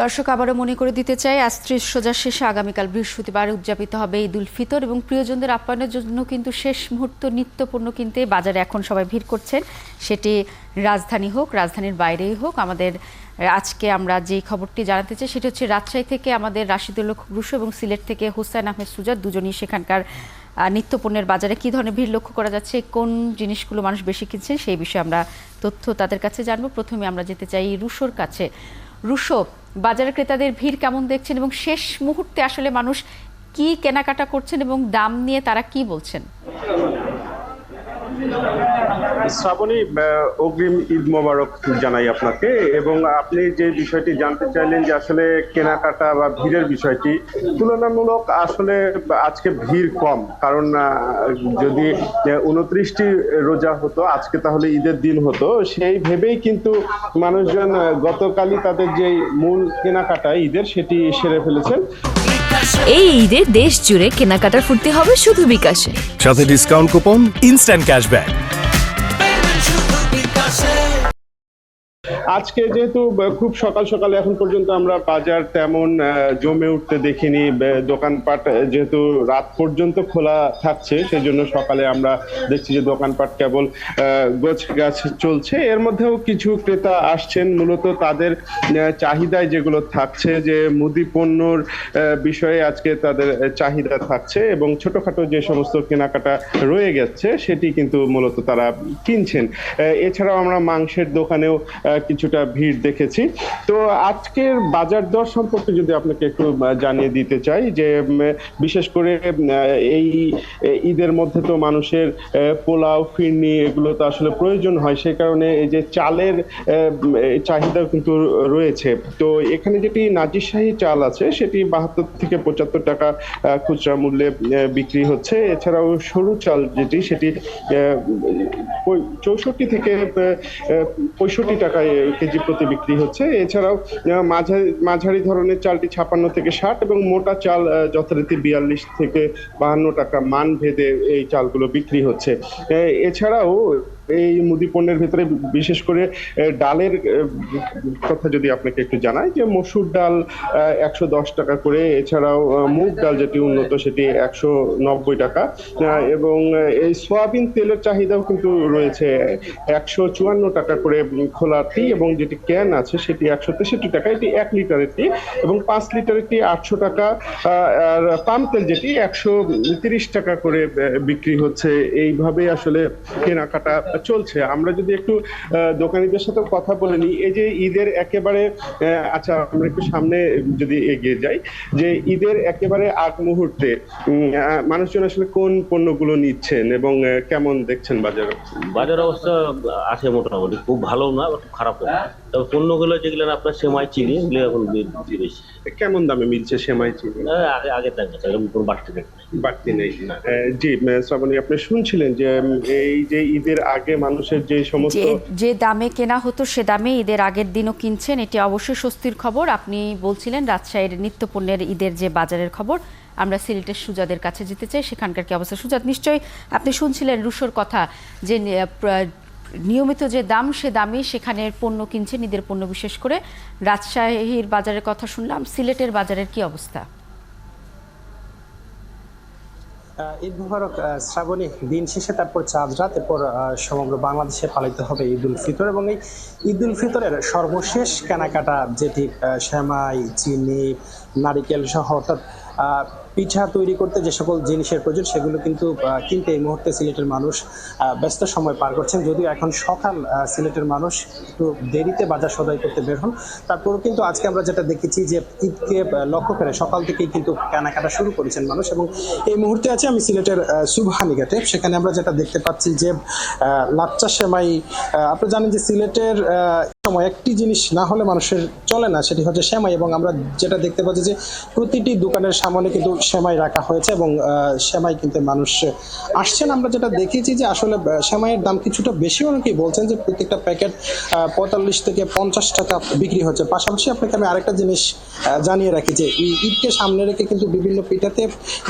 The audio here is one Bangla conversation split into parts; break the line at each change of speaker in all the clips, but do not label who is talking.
দর্শক আবারও মনে করে দিতে চাই, আজ ৩০ রোজার শেষে আগামীকাল বৃহস্পতিবার উদযাপিত হবে ঈদ উল ফিতর এবং প্রিয়জনদের আপ্যায়নের জন্য কিন্তু শেষ মুহূর্ত নিত্যপণ্য কিনতে বাজারে এখন সবাই ভিড় করছেন। সেটি রাজধানী হোক, রাজধানীর বাইরেই হোক। আমাদের আজকে আমরা যে খবরটি জানাতে চাই সেটি হচ্ছে রাজশাহী থেকে আমাদের রাশিদুল হক রুশো এবং সিলেট থেকে হোসাইন আহমেদ সুজাত দুজনই সেখানকার নিত্যপণ্যের বাজারে কী ধরনের ভিড় লক্ষ্য করা যাচ্ছে, কোন জিনিসগুলো মানুষ বেশি কিনছেন সেই বিষয়ে আমরা তথ্য তাদের কাছে জানবো। প্রথমে আমরা যেতে চাই রুশোর কাছে। রুশো, বাজারে ক্রেতাদের ভিড় কেমন দেখছেন এবং শেষ মুহূর্তে আসলে মানুষ কি কেনাকাটা করছেন এবং দাম নিয়ে তারা কি বলছেন?
শ্রাবণী, অগ্রিম ঈদ মোবারক জানাই আপনাকে। এবং আপনি যে বিষয়টি জানতে চাইলেন যে আসলে কেনাকাটা বা ভিড়ের বিষয়টি, তুলনামূলক আসলে আজকে ভিড় কম। কারণ যদি 29টি রোজা হতো আজকে, তাহলে ঈদের দিন হতো, সেই ভেবেই কিন্তু মানুষজন গতকালই তাদের যে মূল কেনাকাটা ঈদের সেটি সেরে ফেলেছেন।
এই ঈদে দেশ জুড়ে কেনাকাটার ফুর্তি হবে শুধু বিকাশে,
সাথে ডিসকাউন্ট কুপন, ইনস্ট্যান্ট ক্যাশব্যাক।
আজকে যেহেতু খুব সকাল সকাল এখন পর্যন্ত আমরা বাজার তেমন জমে উঠতে দেখিনি। দোকানপাট যেহেতু রাত পর্যন্ত খোলা থাকছে, সেজন্য সকালে আমরা দেখছি যে দোকানপাট কেবল গোছ গাছ চলছে। এর মধ্যেও কিছু ক্রেতা আসছেন, মূলত তাদের চাহিদায় যেগুলো থাকছে, যে মুদি পণ্যর বিষয়ে আজকে তাদের চাহিদা থাকছে এবং ছোটখাটো যে সমস্ত কেনাকাটা রয়ে গেছে সেটি কিন্তু মূলত তারা কিনছেন। এছাড়াও আমরা মাংসের দোকানেও কিছুটা ভিড় দেখেছি। তো আজকের বাজার দর সম্পর্কে যদি আপনাকে একটু জানিয়ে দিতে চাই, যে বিশেষ করে এই ঈদের মধ্যে তো মানুষের পোলাও, ফিরনি এগুলো তো আসলে প্রয়োজন হয়, সেই কারণে এই যে চালের চাহিদাও কিন্তু রয়েছে। তো এখানে যেটি নাজিরশাহী চাল আছে সেটি 72 থেকে 75 টাকা খুচরা মূল্যে বিক্রি হচ্ছে। এছাড়াও সরু চাল যেটি, সেটি 64 থেকে 65 টাকায় কেজি প্রতি বিক্রি হচ্ছে। এছাড়াও মাঝারি ধরনের চালটি 56 থেকে 60 এবং মোটা চাল যথারীতি 42 থেকে 52 টাকা মান ভেদে এই চালগুলো বিক্রি হচ্ছে। এছাড়াও এই মুদি পণ্যের ভিতরে বিশেষ করে ডালের কথা যদি আপনাকে একটু জানাই, যে মসুর ডাল 110 টাকা করে, এছাড়াও মুগ ডাল যেটি উন্নত সেটি 190 টাকা, এবং এই সয়াবিন তেলের চাহিদাও কিন্তু রয়েছে 154 টাকা করে খোলাটি, এবং যেটি ক্যান আছে সেটি 163 টাকা, এটি 1 লিটারেরটি, এবং 5 লিটারেরটি 800 টাকা, আর পাম তেল যেটি 130 টাকা করে বিক্রি হচ্ছে। এইভাবে আসলে কেনাকাটা চলছে। আমরা যদি একটু দোকানীদের সাথে কথা বলে নিই, এই যে ঈদের একেবারে আচ্ছা আমরা একটু সামনে যদি এগিয়ে যাই, যে ঈদের একেবারে আগ মুহূর্তে মানুষজন আসলে কোন পণ্যগুলো নিচ্ছেন এবং কেমন দেখছেন বাজার
অবস্থা আছে মোটামুটি, খুব ভালো না, খুব খারাপ না। তবে পণ্যগুলো যেগুলো আপনার সেমাই, চিনি, এগুলো এখন বেশি।
কেমন দামে মিলছে সেমাই, চিনি?
আগের দাম আছে, এরকম কোনো বাড়তি নেই।
জি শ্রাবণী, আপনি শুনছিলেন যে এই যে ঈদের আগে মানুষের যে সমস্ত
যে দামে কেনা হতো সে দামে ঈদের আগের দিনও কিনছেন, এটি অবশ্যই স্বস্তির খবর। আপনি বলছিলেন রাজশাহীর নিত্যপণ্যের ঈদের যে বাজারের খবর। আমরা সিলেটের সুজাদের কাছে যেতে চাই, সেখানকার কি অবস্থা। সুজাত, নিশ্চয়ই আপনি শুনছিলেন রুশোর কথা, যে নিয়মিত যে দাম সে দামই সেখানের পণ্য কিনছেন, ঈদের পণ্য বিশেষ করে। রাজশাহীর বাজারের কথা শুনলাম, সিলেটের বাজারের কি অবস্থা?
ঈদ মুবারক শ্রাবণী। দিন শেষে তারপর চাঁদ রাত, এরপর সমগ্র বাংলাদেশে পালিত হবে ঈদ উল ফিতর, এবং এই ঈদ উল ফিতরের সর্বশেষ কেনাকাটা যেটি সেমাই, চিনি, নারিকেল সহ অর্থাৎ পিঠা তৈরি করতে যে সকল জিনিসের প্রয়োজন সেগুলো কিন্তু কিনতে এই মুহূর্তে সিলেটের মানুষ ব্যস্ত সময় পার করছেন। যদিও এখন সকাল, সিলেটের মানুষ একটু দেরিতে বাজার সদাই করতে বের হন, তারপরেও কিন্তু আজকে আমরা যেটা দেখেছি যে ঈদকে লক্ষ্য করে সকাল থেকেই কিন্তু কেনাকাটা শুরু করেছেন মানুষ। এবং এই মুহূর্তে আছে আমি সিলেটের সুবহানীঘাটে, সেখানে আমরা যেটা দেখতে পাচ্ছি যে লাচ্চা সেমাই। আপনি জানেন যে সিলেটের সময় একটি জিনিস না হলে মানুষের চলে না, সেটি হচ্ছে সেমাই, এবং আমরা যেটা দেখতে পাচ্ছি যে প্রতিটি দোকানের সামনে কিন্তু সেমাই রাখা হয়েছে এবং সেমাই কিনতে মানুষ আসছেন। আমরা যেটা দেখেছি যে আসলে সেমাইয়ের দাম কিছুটা বেশি, অনেকেই বলছেন যে প্রত্যেকটা প্যাকেট 45 থেকে 50 টাকা বিক্রি হচ্ছে। পাশাপাশি আপনাকে আমি আরেকটা জিনিস জানিয়ে রাখি, যে ঈদকে সামনে রেখে কিন্তু বিভিন্ন পিঠাতে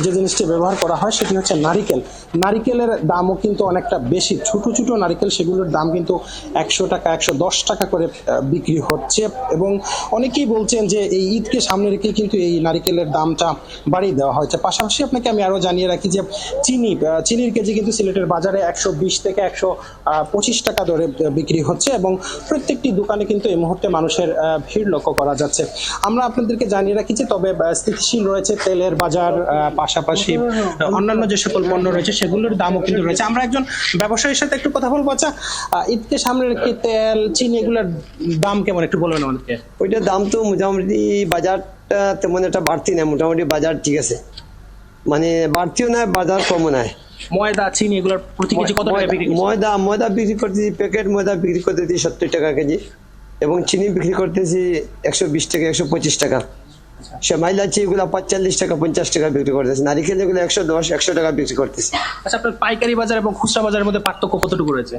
যে জিনিসটি ব্যবহার করা হয় সেটি হচ্ছে নারিকেল। নারিকেলের দামও কিন্তু অনেকটা বেশি, ছোট ছোট নারিকেল, সেগুলোর দাম কিন্তু 100 টাকা, 110 টাকা করে দরে বিক্রি হচ্ছে এবং অনেকেই বলছেন যে এই ঈদকে সামনে রেখে কিন্তু এই নারিকেলের দামটা বাড়িয়ে দেওয়া হয়েছে। পাশাপাশি আপনাকে আমি আরো জানিয়ে রাখি যে চিনির কেজি কিন্তু সিলেটের বাজারে 120 থেকে 125 টাকা দরে বিক্রি হচ্ছে এবং প্রত্যেকটি দোকানে কিন্তু এই মুহূর্তে মানুষের ভিড় লক্ষ্য করা যাচ্ছে। আমরা আপনাদেরকে জানিয়ে রাখি যে তবে স্থিতিশীল রয়েছে তেলের বাজার, পাশাপাশি অন্যান্য যে সকল পণ্য রয়েছে সেগুলোর দামও কিন্তু রয়েছে। আমরা একজন ব্যবসায়ীর সাথে একটু কথা বলবো। আচ্ছা, ঈদকে সামনে রেখে তেল, চিনি এগুলোর দাম কেমন একটু বলবেন আমাদেরকে?
ওইটার দাম তো মোটামুটি বাজারটা তেমন একটা বাড়তি না, মোটামুটি বাজার ঠিক আছে, মানে বাড়তিও নয় বাজার কমও নয়।
ময়দা, চিনি এগুলোর প্রতি কেজি কত টাকা বিক্রি করছেন?
ময়দা বিক্রি করতেছি, প্যাকেট ময়দা বিক্রি করতেছি 70 টাকা কেজি এবং চিনি বিক্রি করতেছি 120 থেকে 125 টাকা। সেমাই লাচ্ছি এগুলো 45 টাকা 50 টাকা বিক্রি করতেছি। নারিকেল এগুলো 110-100 টাকা বিক্রি করতেছি।
আচ্ছা, আপনার পাইকারি বাজার এবং খুচরা বাজারের মধ্যে পার্থক্য কতটুকু রয়েছে?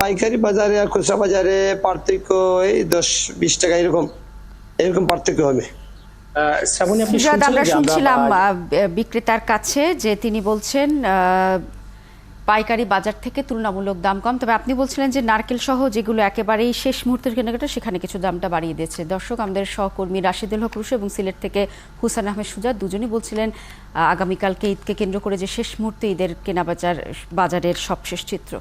পাইকারি বাজারে আর খুচরা বাজারে পার্থক্য এই 10-20 টাকা এরকম পার্থক্য হবে।
শ্রাবণী, আপনি
সুজাত, আমরা
শুনছিলেন যে
শুনছিলাম বিক্রেতার কাছে যে তিনি বলছেন পাইকারি বাজার থেকে তুলনামূলক দাম কম, তবে আপনি বলছিলেন যে নারকেল সহ যেগুলো একেবারেই শেষ মুহূর্তের কেনাকাটা সেখানে কিছু দামটা বাড়িয়ে দিয়েছে। দর্শক, আমাদের সহকর্মী রাশিদুল হক রুশু এবং সিলেট থেকে হুসান আহমেদ সুজাত দুজনই বলছিলেন আগামীকালকে ঈদকে কেন্দ্র করে যে শেষ মুহূর্তে ঈদের কেনাবাজারের সবশেষ চিত্র।